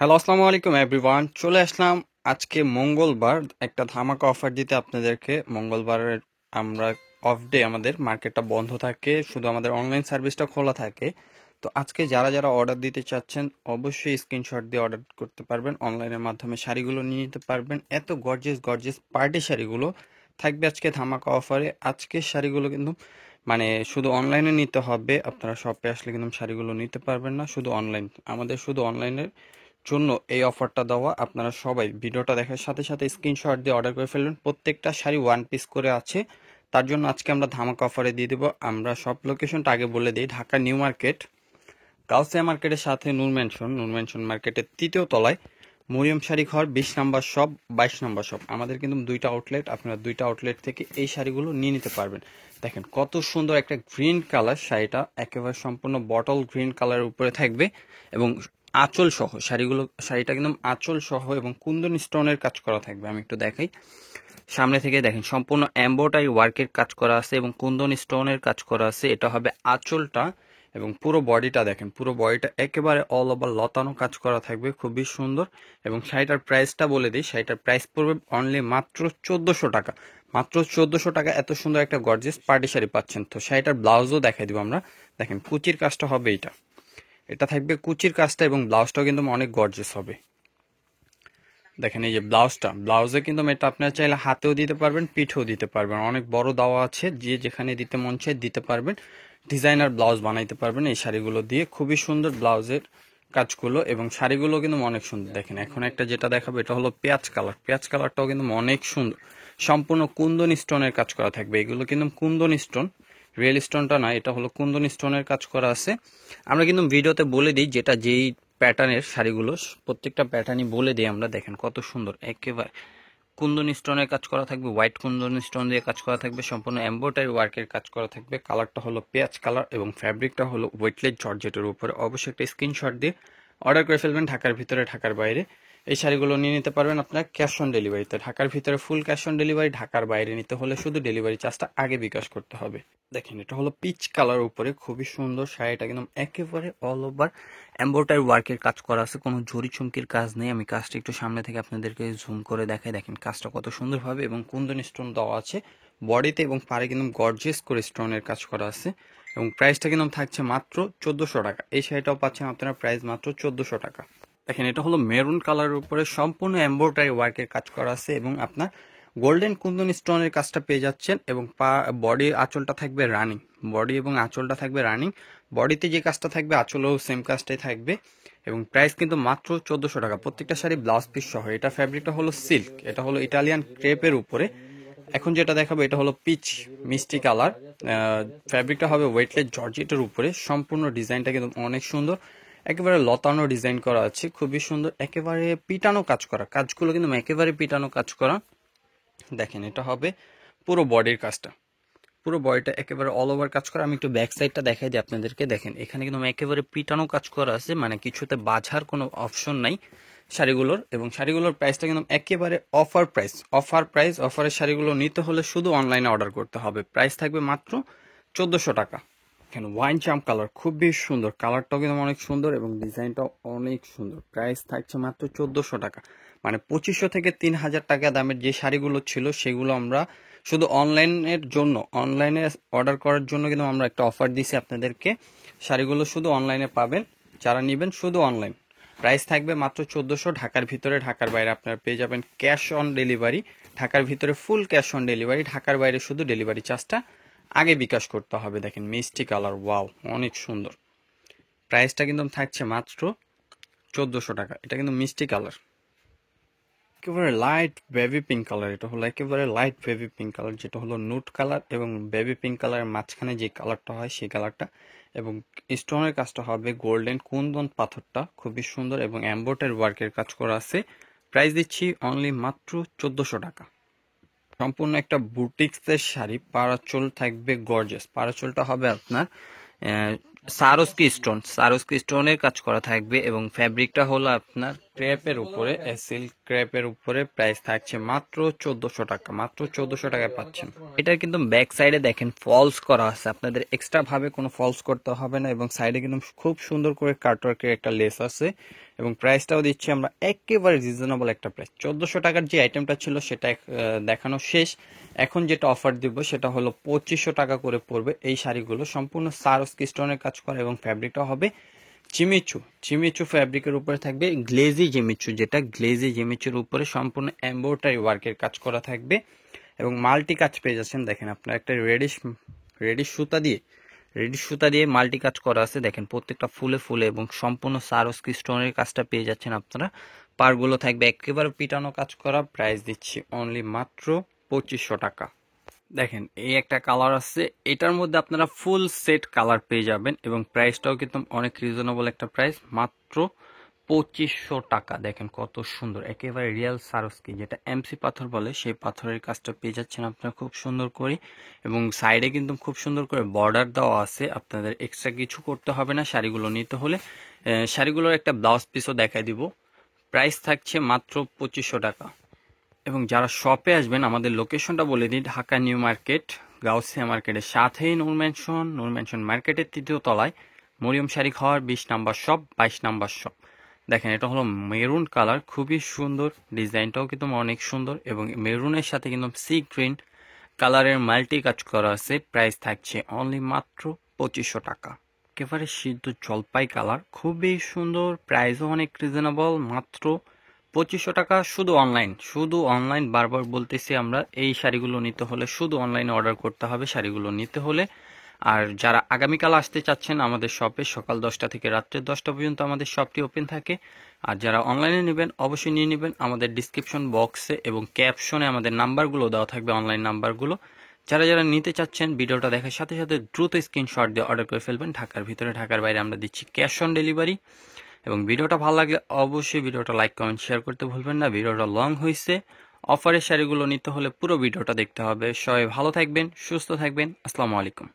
Hello, আসসালামু আলাইকুম everyone. চলে আসলাম আজকে মঙ্গলবার একটা ধামাকা অফার দিতে আপনাদেরকে। মঙ্গলবারের আমরা অফ ডে, আমাদের মার্কেটটা বন্ধ থাকে, শুধু আমাদের অনলাইন সার্ভিসটা খোলা থাকে। তো আজকে যারা যারা অর্ডার দিতে চাচ্ছেন অবশ্যই স্ক্রিনশট দিয়ে অর্ডার করতে পারবেন, অনলাইনের মাধ্যমে শাড়িগুলো নিয়ে নিতে পারবেন। এত গর্জিয়াস গর্জিয়াস পার্টি শাড়িগুলো থাকবে আজকে ধামাকা অফারে। আজকের শাড়িগুলো কিন্তু মানে শুধু অনলাইনে নিতে হবে, আপনারা শপে আসলে কিন্তু শাড়িগুলো নিতে পারবেন না, শুধু অনলাইন। আমাদের শুধু অনলাইনের জন্য এই অফারটা দেওয়া। আপনারা সবাই ভিডিওটা দেখার সাথে সাথে স্ক্রিনশট দিয়ে অর্ডার করে ফেলবেন। প্রত্যেকটা শাড়ি ওয়ান পিস করে আছে, তার জন্য আজকে আমরা ধামাকা অফারে দিয়ে দেবো। আমরা সব লোকেশনটা আগে বলে দিই। ঢাকা নিউ মার্কেট, গাউসিয়া মার্কেটের সাথে নূর মেনশন মার্কেটের তৃতীয় তলায় মরিয়ম শাড়ি ঘর, 20 নম্বর শপ, 22 নম্বর শপ। আমাদের কিন্তু দুইটা আউটলেট, আপনারা দুইটা আউটলেট থেকে এই শাড়িগুলো নিয়ে নিতে পারবেন। দেখেন কত সুন্দর একটা গ্রিন কালার শাড়িটা, একেবারে সম্পূর্ণ বটল গ্রিন কালারের উপরে থাকবে এবং আঁচল সহ শাড়িটা কিন্তু আঁচল সহ এবং কুন্দন স্টোনের কাজ করা থাকবে। আমি একটু দেখাই সামনে থেকে, দেখেন সম্পূর্ণ এমব্রয়ডারি ওয়ার্কের কাজ করা আছে এবং কুন্দন স্টোনের কাজ করা আছে। এটা হবে আঁচলটা এবং পুরো বডিটা দেখেন, পুরো বডিটা একেবারে অল ওভার লতানো কাজ করা থাকবে, খুবই সুন্দর। এবং শাড়িটার প্রাইসটা বলে দিই, শাড়িটার প্রাইস পড়বে অনলি মাত্র 1400 টাকা। মাত্র 1400 টাকা এত সুন্দর একটা গর্জিয়াস পার্টি শাড়ি পাচ্ছেন। তো শাড়িটার ব্লাউজও দেখাই দিব আমরা। দেখেন কুচির কাজটা হবে, এটা থাকবে কুচির কাজটা এবং ব্লাউজটাও কিন্তু অনেক গর্জিয়াস হবে। দেখেন এই যে ব্লাউজে কিন্তু এটা আপনারা চাইলে হাতেও দিতে পারবেন, পিঠেও দিতে পারবেন, অনেক বড় দেওয়া আছে, যে যেখানে দিতে মন চায় দিতে পারবেন। ডিজাইনার ব্লাউজ বানাইতে পারবেন এই শাড়িগুলো দিয়ে। খুবই সুন্দর ব্লাউজের কাজগুলো এবং শাড়িগুলো কিন্তু অনেক সুন্দর। দেখেন এখন একটা যেটা দেখাবো, এটা হলো পেঁয়াজ কালার। পেঁয়াজ কালারটাও কিন্তু অনেক সুন্দর, সম্পূর্ণ কুন্দন স্টোনের কাজ করা থাকবে। এগুলো কিন্তু কুন্দন স্টোন, রিয়েল স্টোনটা না, এটা হলো কুন্দন স্টোনের কাজ করা আছে। আমরা কিন্তু ভিডিওতে বলে দিই যেটা যেই প্যাটার্নের শাড়িগুলো, প্রত্যেকটা প্যাটার্নই বলে দিই আমরা। দেখেন কত সুন্দর, একেবারে কুন্দন স্টোনের কাজ করা থাকবে, হোয়াইট কুন্দন স্টোন দিয়ে কাজ করা থাকবে, সম্পূর্ণ এমব্রয়ডারি ওয়ার্কের কাজ করা থাকবে। কালারটা হলো পেঁয়াজ কালার এবং ফ্যাব্রিকটা হলো ওয়েটলেস জর্জেটের উপরে। অবশ্যই একটা স্ক্রিনশট দিয়ে অর্ডার করে ফেলবেন, ঢাকার ভিতরে ঢাকার বাইরে। এই শাড়িগুলো নিয়ে নিতে পারবেন আপনার ক্যাশ অন ডেলিভারিতে। ঢাকার ভিতরে ফুল ক্যাশ অন ডেলিভারি, ঢাকার বাইরে নিতে হলে শুধু ডেলিভারি চার্জটা আগে বিকাশ করতে হবে। দেখেন এটা হলো পিচ কালার উপরে, খুবই সুন্দর শাড়িটা, কিন্তু একেবারে অল ওভার এমব্রয়ডারি ওয়ার্কের কাজ করা আছে, কোনো ঝুরি চুমকির কাজ নেই। আমি কাজটা একটু সামনে থেকে আপনাদেরকে জুম করে দেখাই। দেখেন কাজটা কত সুন্দরভাবে এবং কুন্দন স্টোন দেওয়া আছে বডিতে এবং পাড়ে কিন্তু গর্জিয়াস করে স্টোনের কাজ করা আছে। এবং প্রাইসটা কিন্তু থাকছে মাত্র 1400 টাকা। এই শাড়িটাও পাচ্ছেন আপনারা প্রাইস মাত্র 1400 টাকা। দেখেন এটা হলো মেরুন কালারের উপরে সম্পূর্ণ এমব্রয়ডারি ওয়ার্কের কাজ করা আছে এবং আপনার গোল্ডেন কুন্দন স্টোনের কাজটা পেয়ে যাচ্ছেন। এবং বডির আঁচলটা থাকবে রানিং, বডি এবং আঁচলটা থাকবে রানিং। বডিতে যে কাজটা থাকবে আঁচলেও সেম কাজটাই থাকবে এবং প্রাইস কিন্তু মাত্র 1400 টাকা। প্রত্যেকটা শাড়ি ব্লাউজ পিস সহ। এটা ফ্যাব্রিকটা হলো সিল্ক, এটা হলো ইটালিয়ান ক্রেপের উপরে। এখন যেটা দেখাবো এটা হলো পিচ মিষ্টি কালার, ফ্যাব্রিকটা হবে ওয়েটলেস জর্জেটের উপরে। সম্পূর্ণ ডিজাইনটা কিন্তু অনেক সুন্দর, একেবারে লতানো ডিজাইন করা আছে, খুবই সুন্দর, একেবারে পিটানো কাজ করা। কাজগুলো কিন্তু একেবারে পিটানো কাজ করা। দেখেন এটা হবে পুরো বডির কাজটা, পুরো বডিটা একেবারে অল ওভার কাজ করা। আমি একটু ব্যাক সাইডটা দেখাই দিই আপনাদেরকে। দেখেন এখানে কিন্তু একেবারে পিটানো কাজ করা আছে, মানে কিছুতে বাঝার কোনো অপশন নাই শাড়িগুলোর। এবং শাড়িগুলোর প্রাইসটা কিন্তু একেবারে অফারের শাড়িগুলো নিতে হলে শুধু অনলাইনে অর্ডার করতে হবে। প্রাইস থাকবে মাত্র 1400 টাকা। এখানে ওয়াইন চাম কালার, খুবই সুন্দর, কালারটাও কিন্তু অনেক সুন্দর এবং ডিজাইনটাও অনেক সুন্দর। প্রাইস থাকছে মাত্র 1400 টাকা। মানে 2500 থেকে 3000 টাকা দামের যে শাড়িগুলো ছিল সেগুলো আমরা শুধু অনলাইনের জন্য, অনলাইনে অর্ডার করার জন্য কিন্তু আমরা একটা অফার দিছি আপনাদেরকে। শাড়িগুলো শুধু অনলাইনে পাবেন, যারা নেবেন শুধু অনলাইন। প্রাইস থাকবে মাত্র 1400। ঢাকার ভিতরে ঢাকার বাইরে আপনারা পেয়ে যাবেন ক্যাশ অন ডেলিভারি। ঢাকার ভিতরে ফুল ক্যাশ অন ডেলিভারি, ঢাকার বাইরে শুধু ডেলিভারি চার্জটা আগে বিকাশ করতে হবে। দেখেন মিষ্টি কালার, ওয়াও অনেক সুন্দর। প্রাইসটা কিন্তু থাকছে মাত্র 1400 টাকা। এটা কিন্তু মিষ্টি কালার, একেবারে লাইট বেবি পিঙ্ক কালার। এটা হলো একেবারে লাইট বেবি পিঙ্ক কালার, যেটা হলো নুট কালার এবং বেবি পিঙ্ক কালারের মাঝখানে যে কালারটা হয় সেই কালারটা। এবং স্টোনের কাজটা হবে গোল্ডেন কুন্দন পাথরটা, খুবই সুন্দর এবং এমব্রয়ডারি ওয়ার্কের কাজ করা আছে। প্রাইস দিচ্ছি অনলি মাত্র 1400 টাকা। সম্পূর্ণ একটা বুটিক্সের শাড়ি, পারাচল থাকবে গর্জিয়াস। পারাচলটা হবে আপনার সারস্কি স্টোনের কাজ করা থাকবে এবং ফ্যাব্রিকটা হলো আপনার ক্রেপের উপরে, সিল্ক ক্রেপের উপরে। প্রাইস থাকছে মাত্র 1400 টাকা। মাত্র 1400 টাকায় পাচ্ছেন। এটার কিন্তু ব্যাক সাইডে দেখেন ফলস করা আছে, আপনাদের এক্সট্রা ভাবে কোনো ফলস করতে হবে না। এবং সাইডে কিন্তু খুব সুন্দর করে কাটওয়ার্কের একটা লেস আছে এবং প্রাইসটাও দিচ্ছি আমরা একেবারে রিজনেবল একটা প্রাইস। 1400 টাকার যে আইটেমটা ছিল সেটা দেখানো শেষ। এখন যেটা অফার দিব সেটা হলো 2500 টাকা করে পড়বে এই শাড়িগুলো। সম্পূর্ণ সারস্কি স্টোনের কাজ করা এবং ফ্যাব্রিকটা হবে জিমিচু। জিমিচু ফ্যাব্রিকের উপরে থাকবে গ্লেজি জিমিচু, যেটা গ্লেজি জিমিচুর উপরে সম্পূর্ণ এমব্রয়ডারি ওয়ার্কের কাজ করা থাকবে এবং মাল্টি কাজ পেয়ে যাচ্ছেন। দেখেন আপনার একটা রেডিশ সুতা দিয়ে মাল্টি কাজ করা আছে। দেখেন প্রত্যেকটা ফুলে ফুলে এবং সম্পূর্ণ সারস্কি স্টোনের কাজটা পেয়ে যাচ্ছেন আপনারা। পারগুলো থাকবে একেবারে পিটানো কাজ করা। প্রাইস দিচ্ছি অনলি মাত্র 2500 টাকা। দেখেন এই একটা কালার আছে, এটার মধ্যে আপনারা ফুল সেট কালার পেয়ে যাবেন এবং প্রাইসটাও কিন্তু অনেক রিজনেবল একটা প্রাইস, মাত্র 2500 টাকা। দেখেন কত সুন্দর, একেবারে রিয়েল সারস্কি, যেটা এমসি পাথর বলে সেই পাথরের কাজটা পেয়ে যাচ্ছেন আপনারা খুব সুন্দর করে। এবং সাইডে কিন্তু খুব সুন্দর করে বর্ডার দেওয়া আছে, আপনাদের এক্সট্রা কিছু করতে হবে না শাড়িগুলো নিতে হলে। শাড়িগুলোর একটা ব্লাউজ পিসও দেখাই দিব। প্রাইস থাকছে মাত্র 2500 টাকা। এবং যারা শপে আসবেন আমাদের লোকেশনটা বলে দিই, ঢাকা নিউ মার্কেট, গাউসিয়া মার্কেটের সাথেই নূর মেনশন মার্কেটের 3য় তলায় মরিয়ম শাড়ি ঘর, 20 নাম্বার শপ, 22 নাম্বার শপ। দেখেন এটা হলো মেরুন কালার, খুবই সুন্দর, ডিজাইনটাও কিন্তু অনেক সুন্দর এবং মেরুনের সাথে কিন্তু সি গ্রিন কালারের মাল্টি কাজ করা আছে। প্রাইস থাকছে অনলি মাত্র 2500 টাকা। একেবারে সিদ্ধ জলপাই কালার, খুবই সুন্দর, প্রাইসও অনেক রিজনেবল, মাত্র 2500 টাকা। শুধু অনলাইন বারবার বলতেছি আমরা, এই শাড়িগুলো নিতে হলে শুধু অনলাইনে অর্ডার করতে হবে শাড়িগুলো নিতে হলে। আর যারা আগামীকাল আসতে চাচ্ছেন আমাদের শপে, সকাল 10টা থেকে রাত্রে 10টা পর্যন্ত আমাদের শপটি ওপেন থাকে। আর যারা অনলাইনে নেবেন অবশ্যই নিয়ে নেবেন, আমাদের ডিসক্রিপশন বক্সে এবং ক্যাপশনে আমাদের নাম্বারগুলো দেওয়া থাকবে, অনলাইন নাম্বারগুলো। যারা যারা নিতে চাচ্ছেন ভিডিওটা দেখার সাথে সাথে দ্রুত স্ক্রিনশট দিয়ে অর্ডার করে ফেলবেন। ঢাকার ভিতরে ঢাকার বাইরে আমরা দিচ্ছি ক্যাশ অন ডেলিভারি। এবং ভিডিওটা ভালো লাগলে অবশ্যই ভিডিওটা লাইক কমেন্ট শেয়ার করতে ভুলবেন না। ভিডিওটা লং হয়েছে, অফারের শাড়িগুলো নিতে হলে পুরো ভিডিওটা দেখতে হবে। সবাই ভালো থাকবেন, সুস্থ থাকবেন, আসসালামু আলাইকুম।